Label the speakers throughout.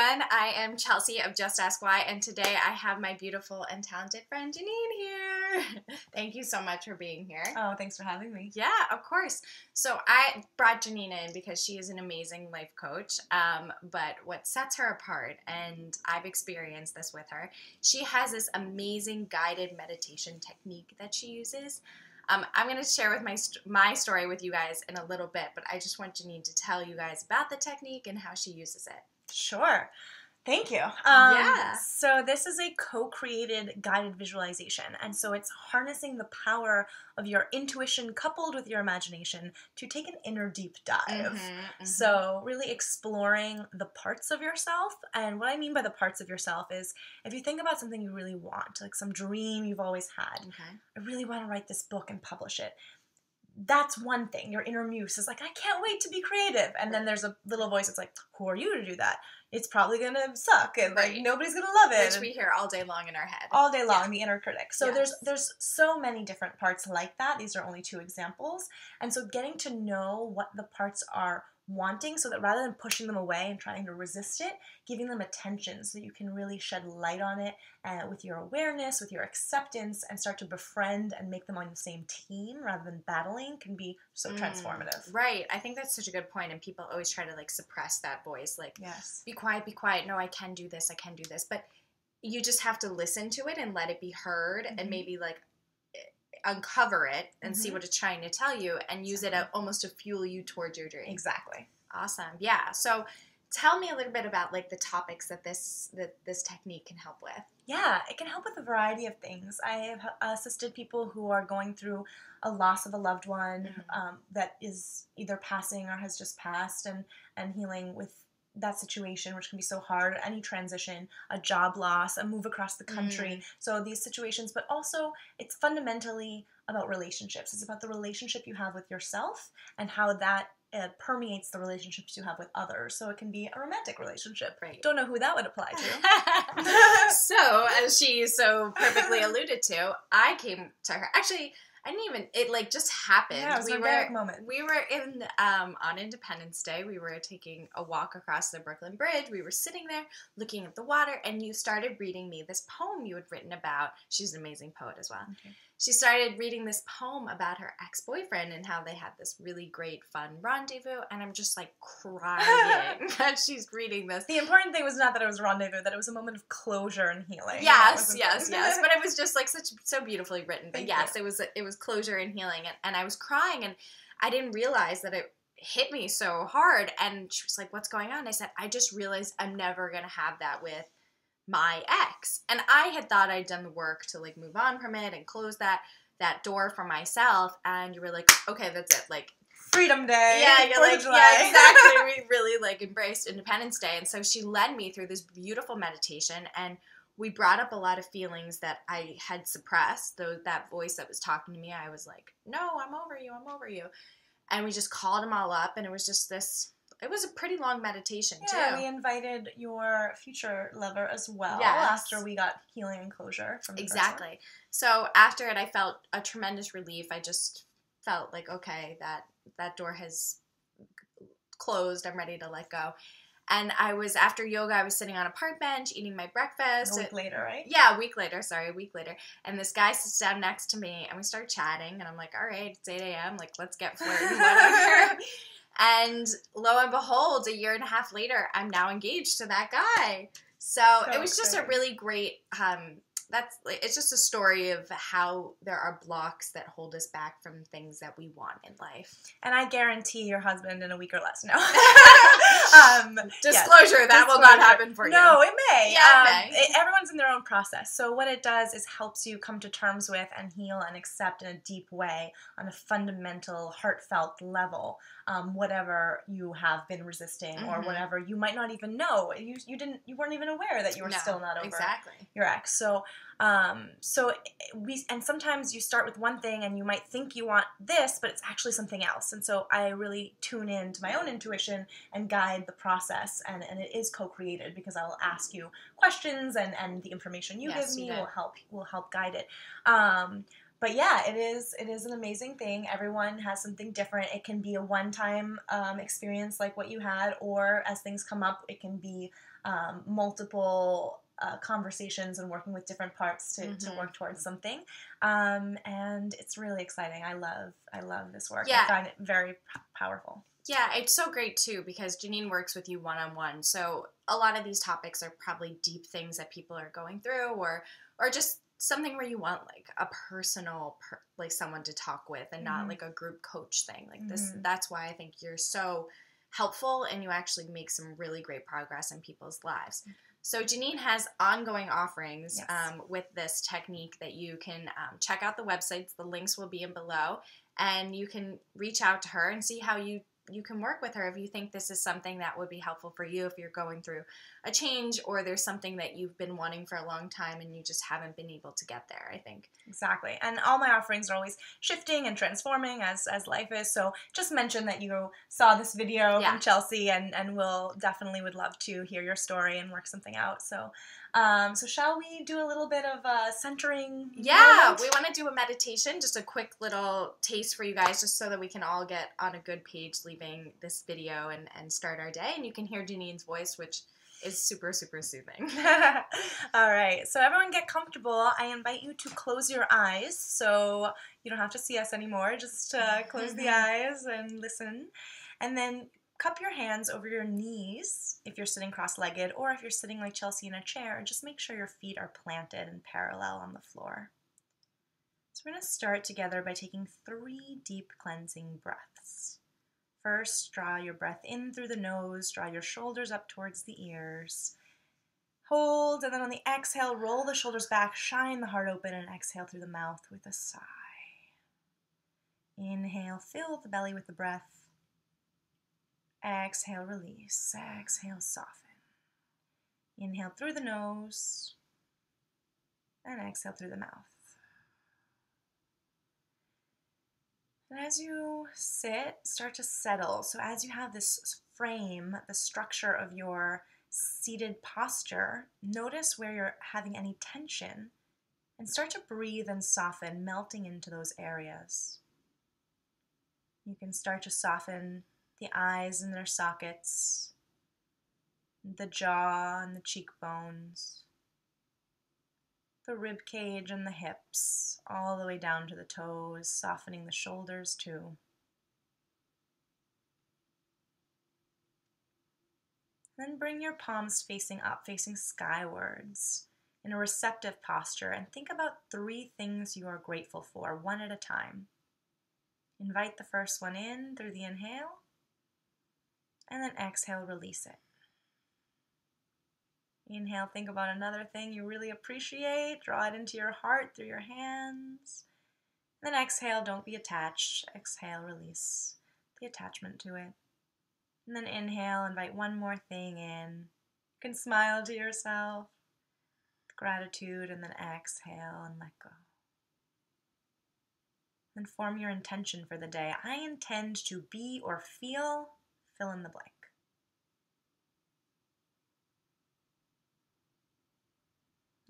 Speaker 1: everyone. I am Chelsea of Just Ask Why, and today I have my beautiful and talented friend Janine here. Thank you so much for being here.
Speaker 2: Oh, thanks for having me.
Speaker 1: Yeah, of course. So I brought Janine in because she is an amazing life coach, but what sets her apart, and I've experienced this with her, she has this amazing guided meditation technique that she uses. I'm going to share with my story with you guys in a little bit, but I just want Janine to tell you guys about the technique and how she uses it.
Speaker 2: Sure. Thank you.
Speaker 1: Yeah.
Speaker 2: So this is a co-created guided visualization, and so it's harnessing the power of your intuition coupled with your imagination to take an inner deep dive. So really exploring the parts of yourself, and what I mean by the parts of yourself is if you think about something you really want, like some dream you've always had, I really want to write this book and publish it. That's one thing. Your inner muse is like, I can't wait to be creative. And then there's a little voice that's like, who are you to do that? It's probably going to suck and like nobody's going to love it.
Speaker 1: Which we hear all day long in our head.
Speaker 2: All day long, the inner critic. So there's so many different parts like that. These are only two examples. And so getting to know what the parts are wanting so that rather than pushing them away and trying to resist it, giving them attention so you can really shed light on it with your awareness, with your acceptance, and start to befriend and make them on the same team rather than battling can be so transformative.
Speaker 1: Right. I think that's such a good point, and people always try to like suppress that voice, like, be quiet, be quiet. No, I can do this, I can do this. But you just have to listen to it and let it be heard and maybe like uncover it and see what it's trying to tell you and use it almost to fuel you towards your dream.
Speaker 2: Exactly.
Speaker 1: Awesome. Yeah. So tell me a little bit about like the topics that this technique can help with.
Speaker 2: Yeah, it can help with a variety of things. I have assisted people who are going through a loss of a loved one that is either passing or has just passed and healing with that situation, which can be so hard, any transition, a job loss, a move across the country. So these situations, but also it's fundamentally about relationships. It's about the relationship you have with yourself and how that permeates the relationships you have with others. So it can be a romantic relationship.
Speaker 1: Right.
Speaker 2: Don't know who that would apply to.
Speaker 1: So, as she so perfectly alluded to, I came to her. Actually, I didn't even, it like just happened.
Speaker 2: Yeah, it was an organic moment.
Speaker 1: We were in, on Independence Day, we were taking a walk across the Brooklyn Bridge. We were sitting there looking at the water, and you started reading me this poem you had written about. She's an amazing poet as well. She started reading this poem about her ex-boyfriend and how they had this really great, fun rendezvous, and I'm just like crying that she's reading this.
Speaker 2: The important thing was not that it was a rendezvous, that it was a moment of closure and healing.
Speaker 1: Yes. But it was just like so beautifully written. But it was closure and healing, and I was crying, and I didn't realize that it hit me so hard. And she was like, "What's going on?" I said, "I just realized I'm never gonna have that with my ex." And I had thought I'd done the work to like move on from it and close that door for myself. And you were like, "Okay, that's it." Like
Speaker 2: Freedom Day.
Speaker 1: Yeah, you're like, yeah, exactly. We really like embraced Independence Day. And so she led me through this beautiful meditation, and we brought up a lot of feelings that I had suppressed. That voice that was talking to me, I was like, "No, I'm over you, I'm over you." And we just called them all up, and it was just this, it was a pretty long meditation, too.
Speaker 2: Yeah, we invited your future lover as well after we got healing and closure from the first one.
Speaker 1: So after it, I felt a tremendous relief. I just felt like, okay, that door has closed. I'm ready to let go. And after yoga, I was sitting on a park bench eating my breakfast.
Speaker 2: A week later, right?
Speaker 1: Yeah, a week later. And this guy sits down next to me, and we start chatting, and I'm like, all right, it's 8 a.m., like, let's get flirty, whatever. And lo and behold, a year and a half later, I'm now engaged to that guy. So it was just a really great, it's just a story of how there are blocks that hold us back from things that we want in life.
Speaker 2: And I guarantee your husband in a week or less. No.
Speaker 1: Disclosure, that will not happen for you.
Speaker 2: No, it may.
Speaker 1: Yeah, it may.
Speaker 2: Everyone's in their own process. So what it does is helps you come to terms with and heal and accept in a deep way on a fundamental, heartfelt level, whatever you have been resisting or whatever you might not even know. You weren't even aware that you were still not over your ex. So sometimes you start with one thing and you might think you want this, but it's actually something else. And so I really tune in to my own intuition and guide the process, and it is co-created because I will ask you questions and the information you give me will help guide it. But yeah, it is an amazing thing. Everyone has something different. It can be a one-time experience like what you had, or as things come up, it can be multiple conversations and working with different parts to work towards something. And it's really exciting. I love this work.
Speaker 1: Yeah.
Speaker 2: I find it very powerful.
Speaker 1: Yeah, it's so great too because Janine works with you one-on-one. So a lot of these topics are probably deep things that people are going through, or just something where you want like a personal, like someone to talk with, and not like a group coach thing like this. That's why I think you're so helpful, and you actually make some really great progress in people's lives. So Janine has ongoing offerings with this technique that you can check out the websites. The links will be in below, and you can reach out to her and see how you can work with her if you think this is something that would be helpful for you if you're going through a change, or there's something that you've been wanting for a long time and you just haven't been able to get there, I think.
Speaker 2: Exactly. And all my offerings are always shifting and transforming as life is. So just mention that you saw this video from Chelsea, and we'll definitely would love to hear your story and work something out. So so shall we do a little bit of centering?
Speaker 1: Yeah, we want to do a meditation, just a quick little taste for you guys, just so that we can all get on a good page leaving this video and start our day. And you can hear Janine's voice, which is super, super soothing.
Speaker 2: All right, so everyone get comfortable. I invite you to close your eyes, so you don't have to see us anymore. Just close the eyes and listen. And then cup your hands over your knees if you're sitting cross-legged, or if you're sitting like Chelsea in a chair, just make sure your feet are planted and parallel on the floor. So we're going to start together by taking 3 deep cleansing breaths. First, draw your breath in through the nose, draw your shoulders up towards the ears. Hold, and then on the exhale, roll the shoulders back, shine the heart open, and exhale through the mouth with a sigh. Inhale, fill the belly with the breath. Exhale, release. Exhale, soften. Inhale through the nose, and exhale through the mouth. And as you sit, start to settle. So as you have this frame, the structure of your seated posture, notice where you're having any tension, and start to breathe and soften, melting into those areas. You can start to soften the eyes and their sockets, the jaw and the cheekbones, the rib cage and the hips, all the way down to the toes, softening the shoulders too. Then bring your palms facing up, facing skywards, in a receptive posture, and think about 3 things you are grateful for, one at a time. Invite the first one in through the inhale, and then exhale, release it. Inhale, think about another thing you really appreciate, draw it into your heart through your hands. Then exhale, don't be attached. Exhale, release the attachment to it. And then inhale, invite one more thing in. You can smile to yourself with gratitude, and then exhale and let go. Then form your intention for the day. I intend to be or feel, fill in the blank.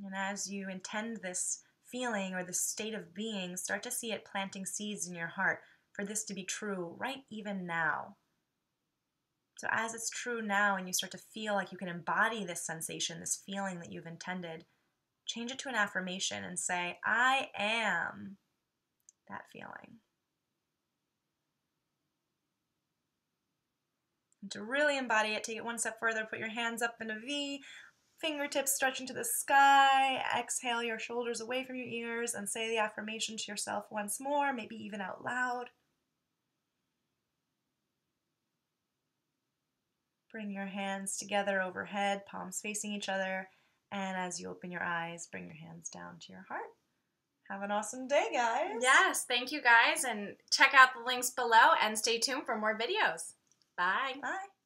Speaker 2: And as you intend this feeling or this state of being, start to see it planting seeds in your heart for this to be true right even now. So as it's true now and you start to feel like you can embody this sensation, this feeling that you've intended, change it to an affirmation and say, I am that feeling. And to really embody it, take it one step further, put your hands up in a V, fingertips stretch into the sky, exhale your shoulders away from your ears, and say the affirmation to yourself once more, maybe even out loud. Bring your hands together overhead, palms facing each other, and as you open your eyes, bring your hands down to your heart. Have an awesome day, guys.
Speaker 1: Yes, thank you guys, and check out the links below and stay tuned for more videos. Bye.
Speaker 2: Bye.